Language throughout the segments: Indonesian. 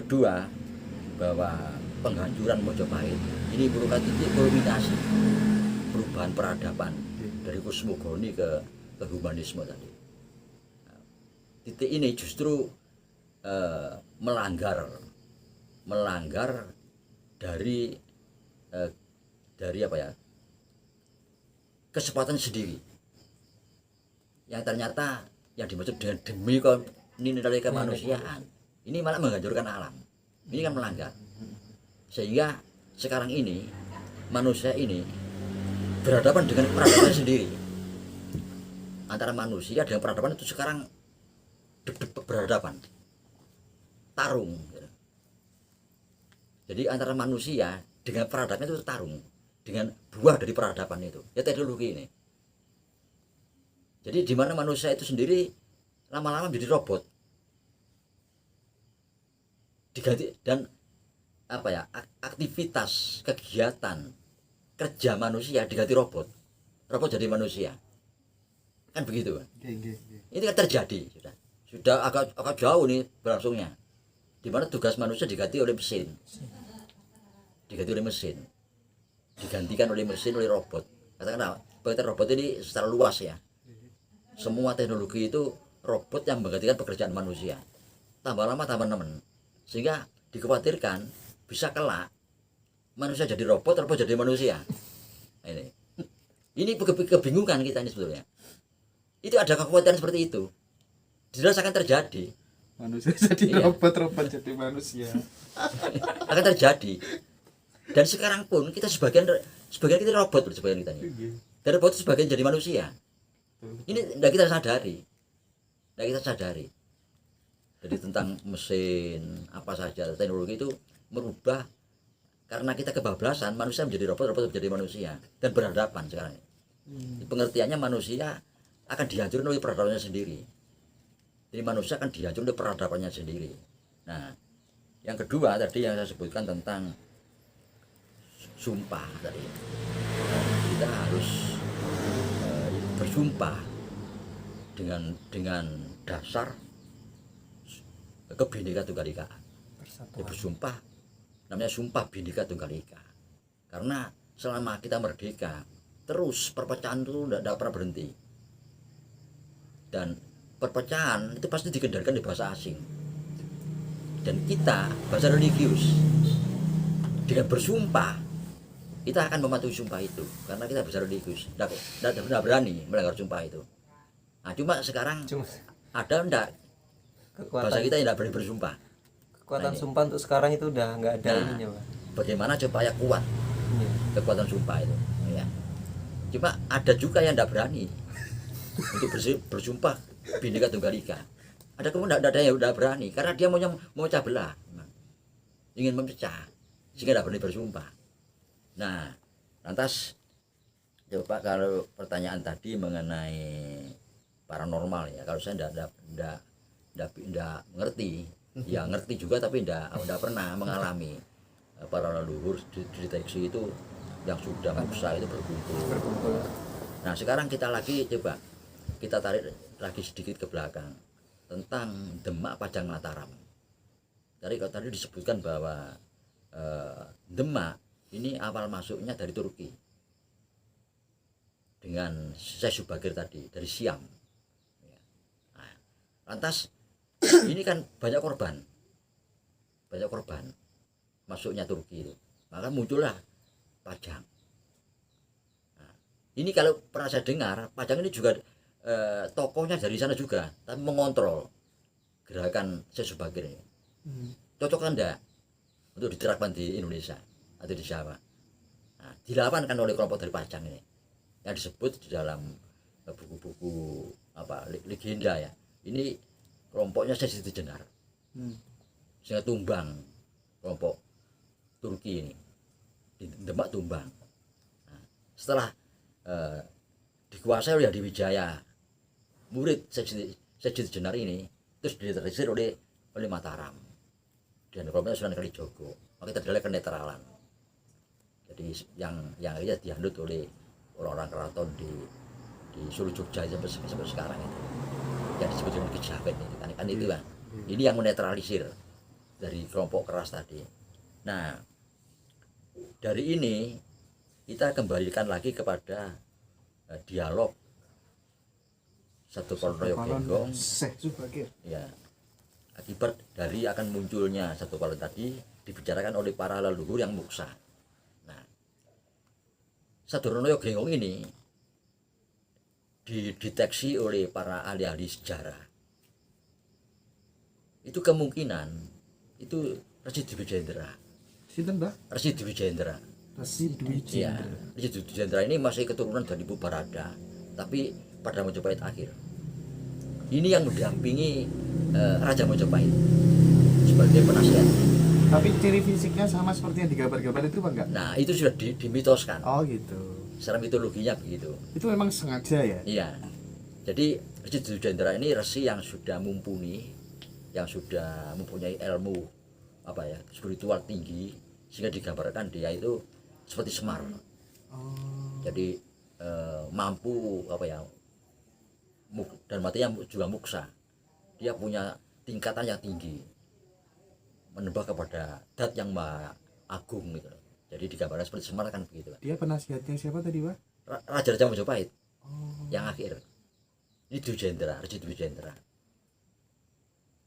kedua, bahwa penghancuran Mojopahit ini merupakan titik kulminasi perubahan peradaban dari kosmogoni ke humanisme tadi. Titik ini justru melanggar dari apa ya, kesempatan sendiri yang ternyata yang dimaksud dengan demi nilai kemanusiaan ini malah menghancurkan alam. Ini kan melanggar, sehingga sekarang ini manusia ini berhadapan dengan peradaban sendiri. Antara manusia dengan peradaban itu sekarang berhadapan, tarung. Jadi antara manusia dengan peradaban itu tarung, dengan buah dari peradaban itu, ya teknologi ini. Jadi di mana manusia itu sendiri lama-lama menjadi robot, diganti, dan apa ya, aktivitas kegiatan kerja manusia diganti robot jadi manusia, kan begitu kan? Ini kan terjadi, sudah agak jauh nih berlangsungnya, di mana tugas manusia digantikan oleh mesin, digantikan oleh mesin, oleh robot. Katakanlah pengertian robot ini secara luas ya, semua teknologi itu robot yang menggantikan pekerjaan manusia, tambah lama tambah nemen, sehingga dikhawatirkan bisa kelak manusia jadi robot jadi manusia. Ini kebingungan kita ini sebetulnya. Itu ada kekhawatiran seperti itu, dirasakan terjadi. Manusia jadi robot jadi manusia. Akan terjadi. Dan sekarang pun kita sebagian kita robot, sebagian kita ini. Dan robot itu sebagian jadi manusia. Ini tidak kita sadari. Jadi tentang mesin apa saja, teknologi itu merubah, karena kita kebablasan, manusia menjadi robot menjadi manusia dan berhadapan sekarang. Pengertiannya manusia akan dihancurkan oleh peradabannya sendiri. Jadi manusia akan dihancurkan oleh peradabannya sendiri. Nah, yang kedua tadi yang saya sebutkan tentang sumpah tadi, kita harus bersumpah dengan dasar Bhinneka Tunggal Ika. Bersumpah namanya sumpah Bhinneka Tunggal Ika. Karena selama kita merdeka, terus perpecahan itu tidak pernah berhenti. Dan perpecahan itu pasti dikendalikan di bahasa asing. Dan kita bahasa religius, dengan bersumpah kita akan mematuhi sumpah itu, karena kita bahasa religius, tidak berani melanggar sumpah itu. Nah, cuma sekarang ada enggak bahasa kita tidak berani bersumpah. Kekuatan sumpah untuk sekarang itu udah nggak ada ininya, Pak. Bagaimana supaya kuat kekuatan sumpah itu? Ya. Cuma ada juga yang tidak berani untuk bersumpah Bhinneka Tunggal Ika. Ada kemudian ada yang tidak berani karena dia mau memecah belah, ingin memecah, sehingga tidak berani bersumpah. Nah, lantas coba kalau pertanyaan tadi mengenai paranormal ya, kalau saya tidak mengerti, ya ngerti juga tapi tidak pernah mengalami para leluhur deteksi itu yang sudah usaha itu berkumpul. Nah, sekarang kita tarik lagi sedikit ke belakang tentang Demak Pajang Mataram. Tadi disebutkan bahwa Demak ini awal masuknya dari Turki dengan Syekh Subagir tadi dari Siam. Nah, lantas ini kan banyak korban masuknya Turki itu, maka muncullah Pajang. Nah, ini kalau pernah saya dengar, Pajang ini juga tokohnya dari sana juga, tapi mengontrol gerakan Syekh Subagir ini. Cocok kan enggak untuk diterapkan di Indonesia atau di Jawa? Nah, dilawankan oleh kelompok dari Pajang ini yang disebut di dalam buku-buku legenda ya. Ini kelompoknya Syekh Siti Jenar, sehingga tumbang kelompok Turki ini di Demak tumbang. Nah, setelah dikuasai oleh Hadi Wijaya, murid Syekh Siti Jenar ini, terus diterisir oleh Mataram dan kelompoknya Sunan Kalijogo. Maka terjadi kenetralan. Jadi yang dianut oleh orang-orang keraton di Solo Jogja sampai sekarang itu, yang disebut dengan kejawen itu kan itu kan. Ini yang menetralisir dari kelompok keras tadi. Nah, dari ini kita kembalikan lagi kepada dialog satu Palono Genggong Syekh Subagir. ya, akibat dari akan munculnya satu Palono tadi dibicarakan oleh para leluhur yang muksa. Nah, satu Palono Genggong ini dideteksi oleh para ahli-ahli sejarah. Itu kemungkinan itu Resi Dwi Jendra. Sinten, Mbah? Resi Dwi Jendra. Resi Dwi Ya, Jendra. Resi Dwi Jendra ini masih keturunan dari Ibu Barada, tapi pada Majapahit akhir. Ini yang mendampingi Raja Majapahit sebagai penasihat. Tapi ciri fisiknya sama seperti yang digambar-gambar itu Pak enggak? Nah, itu sudah dimitoskan. Oh gitu. Secara mitologinya begitu. Itu memang sengaja ya? Iya. Jadi Resi Dwi Jendra ini resi yang sudah mumpuni, yang sudah mempunyai ilmu apa ya, spiritual tinggi, sehingga digambarkan dia itu seperti Semar. Oh. Jadi mampu apa ya, dan matinya juga muksa. Dia punya tingkatan yang tinggi, menembak kepada Dat yang maha agung gitu. Jadi digambarkan seperti Semar kan begitu. Dia penasihatnya siapa tadi, Pak? Raja Majapahit Oh. yang akhir. Ini Dwi Jendra, Resi Dwi Jendra.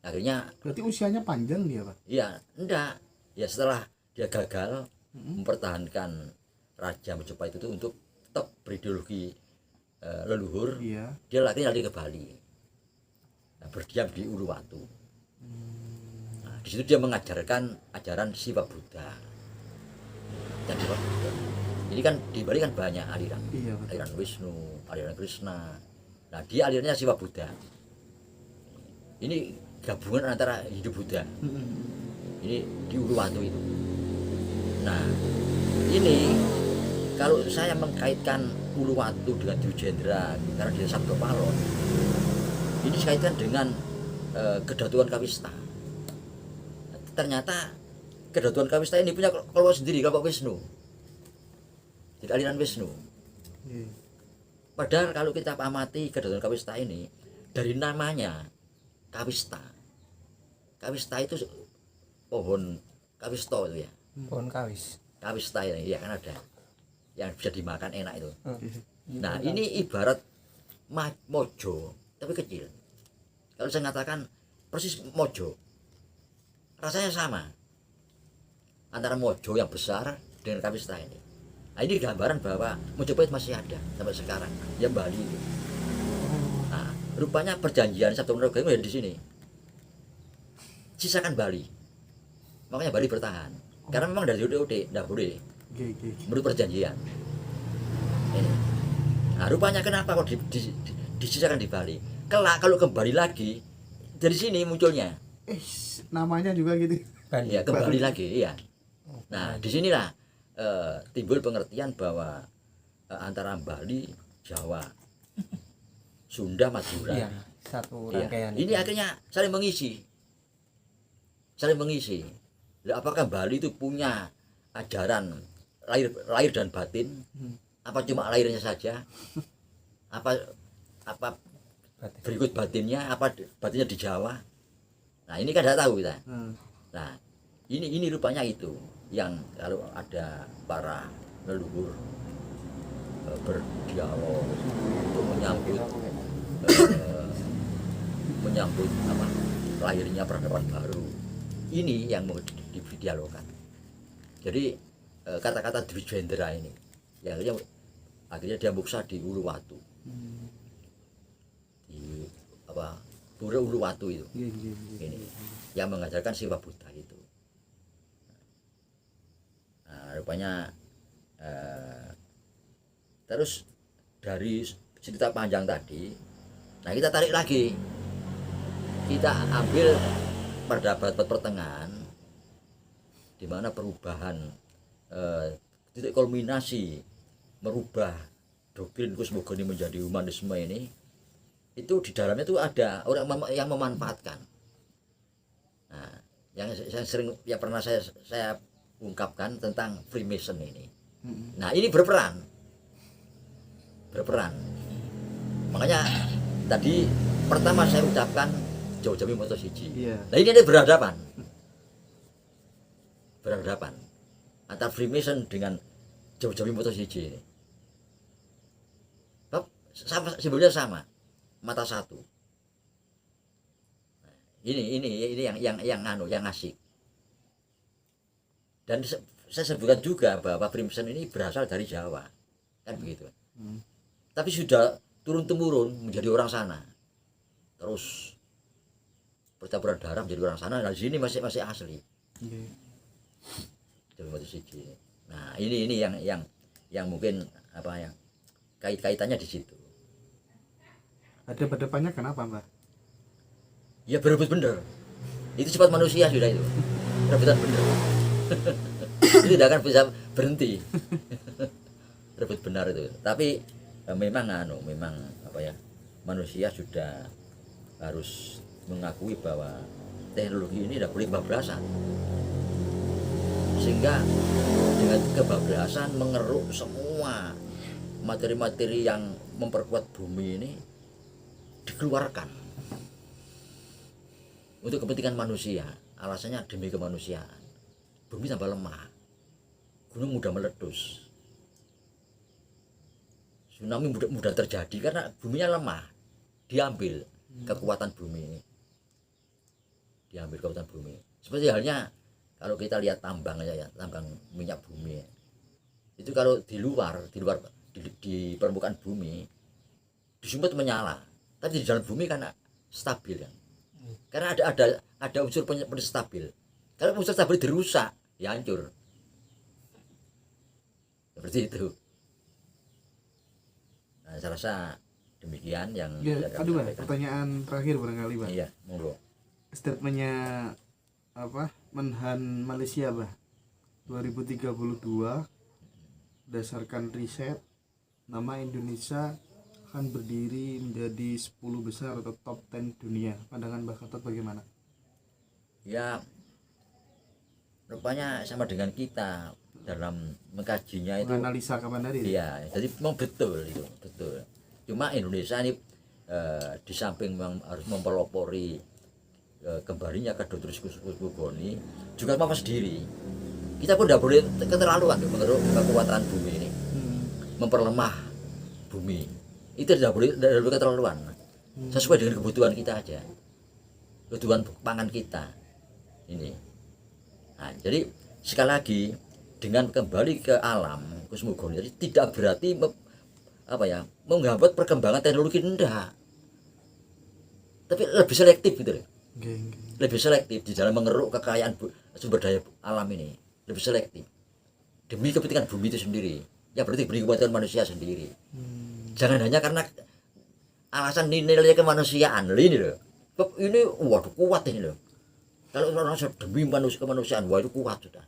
Akhirnya Berarti usianya panjang dia, Pak? ya enggak, ya setelah dia gagal mempertahankan Raja Majapahit itu untuk tetap berideologi leluhur, Iya. dia lari ke Bali. Nah, berdiam di Uluwatu. Nah, di situ dia mengajarkan ajaran Siwa Buddha. Dan Siwa Buddha. Ini kan di Bali kan banyak aliran. Iya, betul. Aliran Wisnu, aliran Krishna. Nah, dia alirannya Siwa Buddha. Ini gabungan antara Hindu Buddha. Ini di Uluwatu itu. Nah, ini kalau saya mengkaitkan Uluwatu dengan Dwi Jendra karena dia Sabdo Palon, ini dikaitkan dengan Kedatuan Kawista. Ternyata Kedatuan Kawista ini punya kelompok sendiri, kelompok Wisnu. Jadi aliran Wisnu. Iya. Padahal kalau kita amati Kedatuan Kawista ini dari namanya Kawista. Kawista itu pohon kawisto itu ya. Pohon kawis. Kawista ini ya kan ada yang bisa dimakan enak itu. Iya. Nah, ini ibarat mojo tapi kecil. Kalau saya katakan persis mojo, rasanya sama antara mojo yang besar dengan Kawista ini. Nah, ini gambaran bahwa Majapahit masih ada sampai sekarang, ya Bali itu. Nah, rupanya perjanjian Sabto Merauke itu di sini. Sisakan Bali, makanya Bali bertahan. Karena memang dari UD tidak boleh menurut perjanjian. Ini. Nah, rupanya kenapa kok disisakan di Bali? Kelak kalau kembali lagi dari sini munculnya. Namanya juga gitu. Ya kembali lagi, iya. Nah, disinilah timbul pengertian bahwa antara Bali, Jawa, Sunda, Madura. Iya, satu Iya. rangkaian. Ini akhirnya saling mengisi. Lah, apakah Bali itu punya ajaran lahir dan batin? Apa cuma lahirnya saja? Apa berikut batinnya? Apa batinnya di Jawa? Nah, ini kan tidak tahu kita. Nah, ini rupanya itu yang kalau ada para leluhur berdialog untuk menyambut apa lahirnya peradaban baru. Ini yang mau didialogkan. Jadi kata-kata Dwi Jendra ini ya akhirnya dia muksa di Uluwatu. Di apa Pura Uluwatu itu. Ini yang mengajarkan Siwa Buddha itu. Nah, rupanya terus dari cerita panjang tadi, nah kita tarik lagi, kita ambil pada abad pertengahan, di mana perubahan titik kulminasi merubah doktrin kosmogoni menjadi humanisme ini, itu di dalamnya itu ada orang yang memanfaatkan. Nah, yang pernah saya ungkapkan tentang Freemason ini. Nah, ini berperan. Makanya tadi pertama saya ucapkan jauh-jauh moto siji. Iya. Nah, ini ada berhadapan. berhadapan antara Freemason dengan Jawa Moto siji ini. Bab sama, simbolnya sama, mata satu. Nah, ini yang asik. Dan saya sebutkan juga bahwa Freemason ini berasal dari Jawa, kan begitu. Tapi sudah turun temurun menjadi orang sana, terus bertaburan darah menjadi orang sana. Nah, di sini masih asli. Nah, ini yang mungkin apa yang kaitannya di situ. Ada berdepannya kenapa, Mbak? Ya berebut bener. Itu sifat manusia sudah itu. Rebutan bener. Itu tidak akan bisa berhenti. Rebut benar itu. Tapi memang apa ya? Manusia sudah harus mengakui bahwa teknologi ini tidak boleh kebablasan. Sehingga dengan kebablasan mengeruk semua materi-materi yang memperkuat bumi ini dikeluarkan untuk kepentingan manusia. Alasannya demi kemanusiaan. Bumi tambah lemah, gunung mudah meletus, tsunami mudah terjadi karena buminya lemah. Diambil kekuatan bumi ini, seperti halnya kalau kita lihat tambang aja ya, tambang minyak bumi itu kalau di luar di permukaan bumi disumbat menyala, tapi di dalam bumi karena stabil kan, karena ada unsur penstabil. Kalau unsur stabil dirusak ya hancur, seperti itu. Nah, saya rasa demikian yang Ya, aduh, Pak, pertanyaan terakhir barangkali, Pak. Iya, monggo. Statementnya apa? Menhan Malaysia, Pak. 2032 berdasarkan riset nama Indonesia akan berdiri menjadi 10 besar atau top 10 dunia. Pandangan Mbak Gatot bagaimana? Ya, rupanya sama dengan kita dalam mengkajinya itu. Menganalisa kapan hari? Iya, jadi memang betul itu, betul. Cuma Indonesia ini di samping harus mempelopori kembalinya ke Dr. Kusgoni juga mampu sendiri. Kita pun tidak boleh keterlaluan mengeruk kekuatan bumi ini, memperlemah bumi. Itu tidak boleh keterlaluan. Sesuai dengan kebutuhan kita aja, kebutuhan pangan kita ini. Nah, jadi sekali lagi dengan kembali ke alam kosmogoni, jadi tidak berarti menghambat perkembangan teknologi, enggak, tapi lebih selektif gitu loh. Lebih selektif di dalam mengeruk kekayaan sumber daya alam ini, lebih selektif demi kepentingan bumi itu sendiri, ya berarti demi kepentingan manusia sendiri. Jangan hanya karena alasan nilai kemanusiaan ini loh, ini waduh kuat ini loh. Kalau orang demi kemanusiaan, wah itu kuat sudah.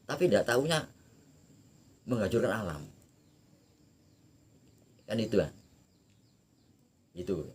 Tapi tidak tahunya menghancurkan alam. Kan itu kan. Itu.